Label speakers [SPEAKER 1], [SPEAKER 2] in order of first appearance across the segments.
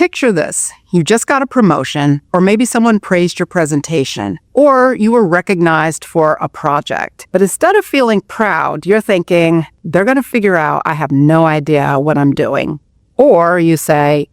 [SPEAKER 1] Picture this. You just got a promotion, or maybe someone praised your presentation, or you were recognized for a project. But instead of feeling proud, you're thinking, they're going to figure out I have no idea what I'm doing. Or you say,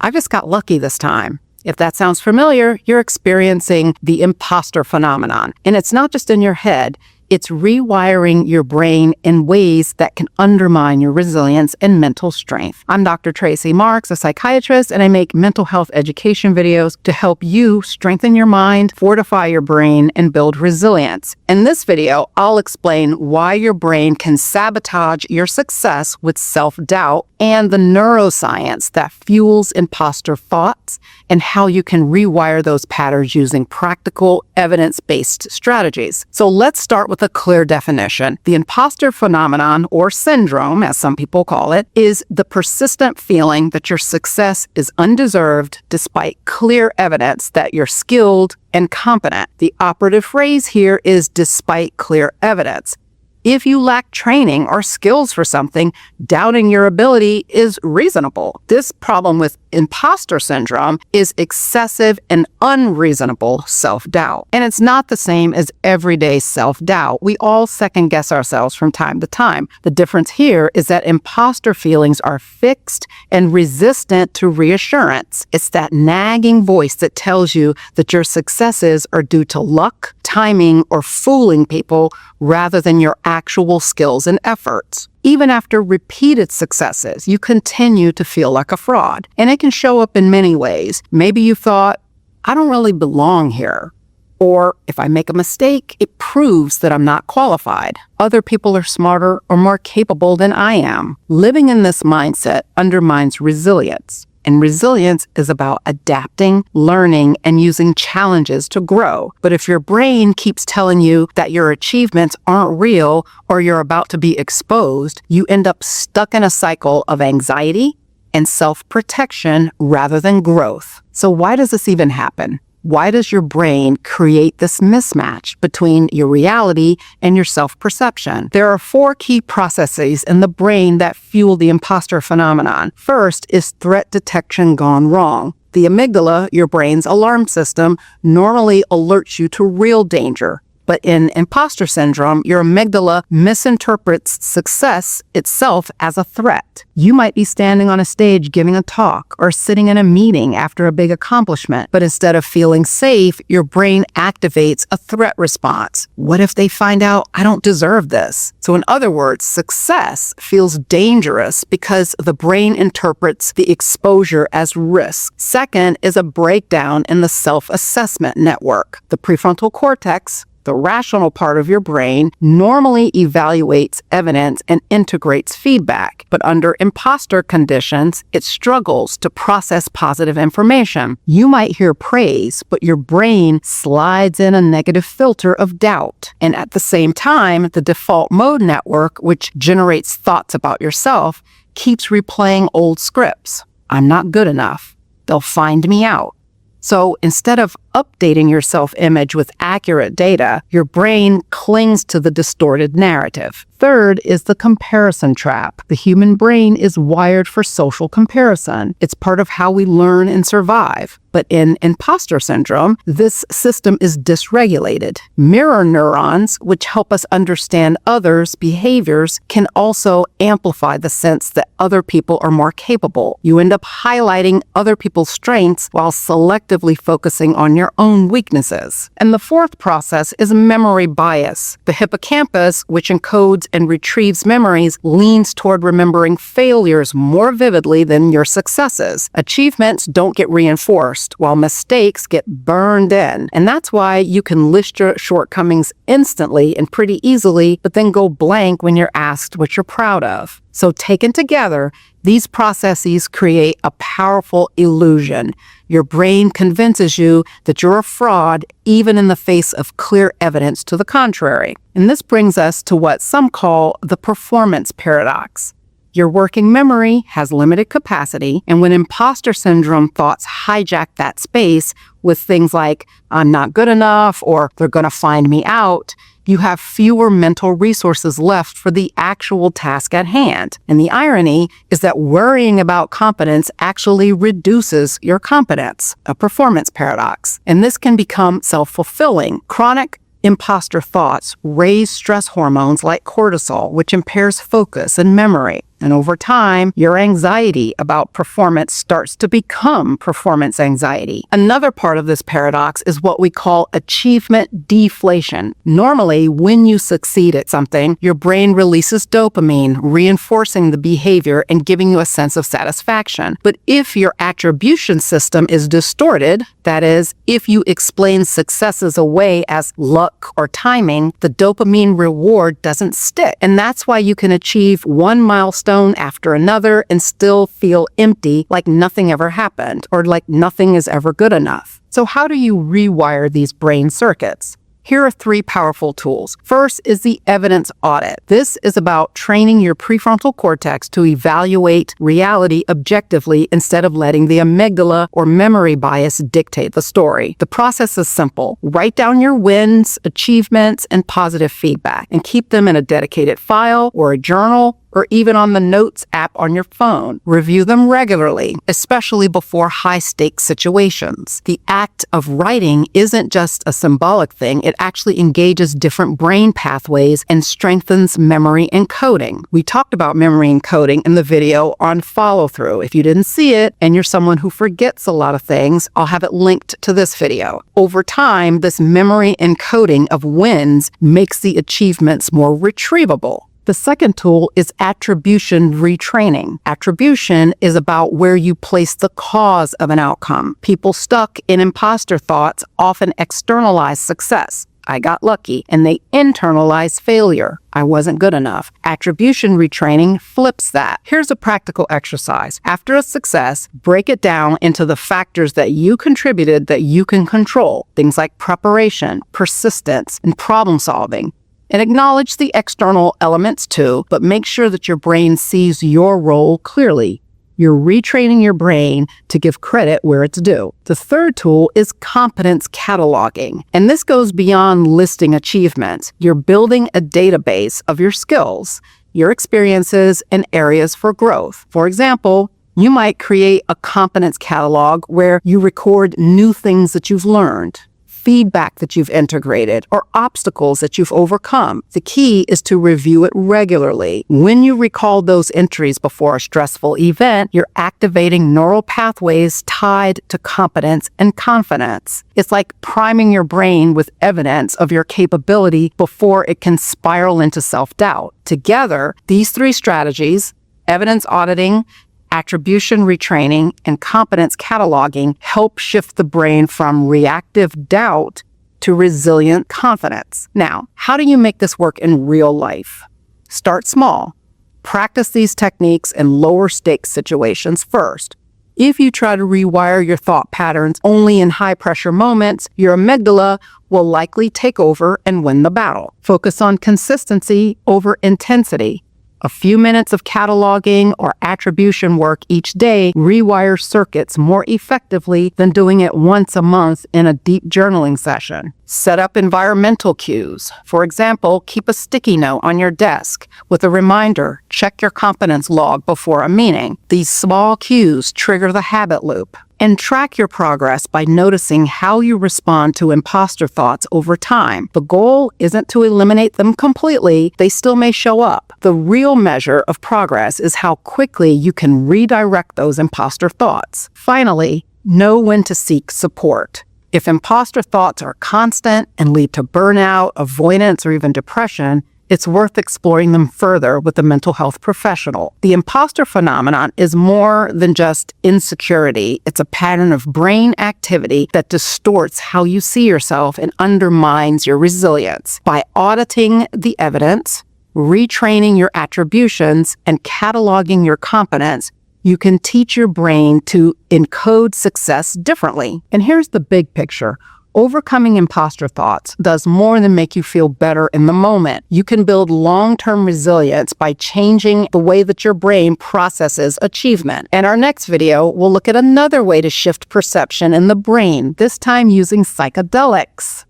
[SPEAKER 1] I just got lucky this time. If that sounds familiar, you're experiencing the imposter phenomenon. And it's not just in your head. It's rewiring your brain in ways that can undermine your resilience and mental strength. I'm Dr. Tracey Marks, a psychiatrist, and I make mental health education videos to help you strengthen your mind, fortify your brain, and build resilience. In this video, I'll explain why your brain can sabotage your success with self-doubt and the neuroscience that fuels imposter thoughts and how you can rewire those patterns using practical, evidence-based strategies. So let's start with a clear definition. The imposter phenomenon, or syndrome, as some people call it, is the persistent feeling that your success is undeserved despite clear evidence that you're skilled and competent. The operative phrase here is despite clear evidence. If you lack training or skills for something, doubting your ability is reasonable. This problem with imposter syndrome is excessive and unreasonable self-doubt. And it's not the same as everyday self-doubt. We all second-guess ourselves from time to time. The difference here is that imposter feelings are fixed and resistant to reassurance. It's that nagging voice that tells you that your successes are due to luck, timing, or fooling people rather than your actual skills and efforts. Even after repeated successes, you continue to feel like a fraud. And it can show up in many ways. Maybe you thought, I don't really belong here. Or if I make a mistake, it proves that I'm not qualified. Other people are smarter or more capable than I am. Living in this mindset undermines resilience. And resilience is about adapting, learning, and using challenges to grow. But if your brain keeps telling you that your achievements aren't real or you're about to be exposed, you end up stuck in a cycle of anxiety and self-protection rather than growth. So why does this even happen? Why does your brain create this mismatch between your reality and your self-perception? There are 4 key processes in the brain that fuel the imposter phenomenon. First is threat detection gone wrong. The amygdala, your brain's alarm system, normally alerts you to real danger. But in imposter syndrome, your amygdala misinterprets success itself as a threat. You might be standing on a stage giving a talk or sitting in a meeting after a big accomplishment, but instead of feeling safe, your brain activates a threat response. What if they find out I don't deserve this? So in other words, success feels dangerous because the brain interprets the exposure as risk. Second is a breakdown in the self-assessment network. The prefrontal cortex, the rational part of your brain, normally evaluates evidence and integrates feedback. But under imposter conditions, it struggles to process positive information. You might hear praise, but your brain slides in a negative filter of doubt. And at the same time, the default mode network, which generates thoughts about yourself, keeps replaying old scripts. I'm not good enough. They'll find me out. So instead of updating your self-image with accurate data, your brain clings to the distorted narrative. Third is the comparison trap. The human brain is wired for social comparison. It's part of how we learn and survive. But in imposter syndrome, this system is dysregulated. Mirror neurons, which help us understand others' behaviors, can also amplify the sense that other people are more capable. You end up highlighting other people's strengths while selectively focusing on your own weaknesses. And the fourth process is memory bias. The hippocampus, which encodes and retrieves memories, leans toward remembering failures more vividly than your successes. Achievements don't get reinforced, while mistakes get burned in. And that's why you can list your shortcomings instantly and pretty easily, but then go blank when you're asked what you're proud of. So taken together, these processes create a powerful illusion. Your brain convinces you that you're a fraud even in the face of clear evidence to the contrary. And this brings us to what some call the performance paradox. Your working memory has limited capacity, and when imposter syndrome thoughts hijack that space with things like, I'm not good enough, or they're going to find me out, you have fewer mental resources left for the actual task at hand. And the irony is that worrying about competence actually reduces your competence, a performance paradox. And this can become self-fulfilling. Chronic imposter thoughts raise stress hormones like cortisol, which impairs focus and memory. And over time, your anxiety about performance starts to become performance anxiety. Another part of this paradox is what we call achievement deflation. Normally, when you succeed at something, your brain releases dopamine, reinforcing the behavior and giving you a sense of satisfaction. But if your attribution system is distorted, that is, if you explain successes away as luck or timing, the dopamine reward doesn't stick. And that's why you can achieve one milestone after another and still feel empty, like nothing ever happened or like nothing is ever good enough. So how do you rewire these brain circuits? Here are 3 powerful tools. First is the evidence audit. This is about training your prefrontal cortex to evaluate reality objectively instead of letting the amygdala or memory bias dictate the story. The process is simple. Write down your wins, achievements, and positive feedback, and keep them in a dedicated file or a journal, or even on the Notes app on your phone. Review them regularly, especially before high-stakes situations. The act of writing isn't just a symbolic thing, it actually engages different brain pathways and strengthens memory encoding. We talked about memory encoding in the video on follow-through. If you didn't see it and you're someone who forgets a lot of things, I'll have it linked to this video. Over time, this memory encoding of wins makes the achievements more retrievable. The second tool is attribution retraining. Attribution is about where you place the cause of an outcome. People stuck in imposter thoughts often externalize success. I got lucky, and they internalize failure. I wasn't good enough. Attribution retraining flips that. Here's a practical exercise. After a success, break it down into the factors that you contributed that you can control. Things like preparation, persistence, and problem solving. And acknowledge the external elements too, but make sure that your brain sees your role clearly. You're retraining your brain to give credit where it's due. The third tool is competence cataloging, and this goes beyond listing achievements. You're building a database of your skills, your experiences, and areas for growth. For example, you might create a competence catalog where you record new things that you've learned, feedback that you've integrated, or obstacles that you've overcome. The key is to review it regularly. When you recall those entries before a stressful event, you're activating neural pathways tied to competence and confidence. It's like priming your brain with evidence of your capability before it can spiral into self-doubt. Together, these 3 strategies, evidence auditing, attribution retraining, and competence cataloging, help shift the brain from reactive doubt to resilient confidence. Now, how do you make this work in real life? Start small. Practice these techniques in lower stakes situations first. If you try to rewire your thought patterns only in high pressure moments, your amygdala will likely take over and win the battle. Focus on consistency over intensity. A few minutes of cataloging or attribution work each day rewires circuits more effectively than doing it once a month in a deep journaling session. Set up environmental cues. For example, keep a sticky note on your desk with a reminder, check your competence log before a meeting. These small cues trigger the habit loop. And track your progress by noticing how you respond to imposter thoughts over time. The goal isn't to eliminate them completely. They still may show up. The real measure of progress is how quickly you can redirect those imposter thoughts. Finally, know when to seek support. If imposter thoughts are constant and lead to burnout, avoidance, or even depression, it's worth exploring them further with a mental health professional. The imposter phenomenon is more than just insecurity. It's a pattern of brain activity that distorts how you see yourself and undermines your resilience. By auditing the evidence, retraining your attributions, and cataloging your competence, you can teach your brain to encode success differently. And here's the big picture. Overcoming imposter thoughts does more than make you feel better in the moment. You can build long-term resilience by changing the way that your brain processes achievement. In our next video, we'll look at another way to shift perception in the brain, this time using psychedelics.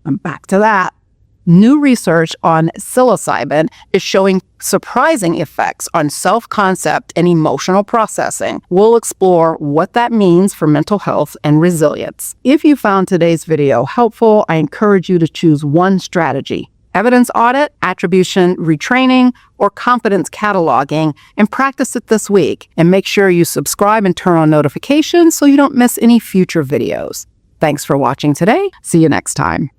[SPEAKER 1] I'm back to that. New research on psilocybin is showing surprising effects on self-concept and emotional processing. We'll explore what that means for mental health and resilience. If you found today's video helpful, I encourage you to choose one strategy: evidence audit, attribution retraining, or confidence cataloging, and practice it this week. And make sure you subscribe and turn on notifications so you don't miss any future videos. Thanks for watching today. See you next time.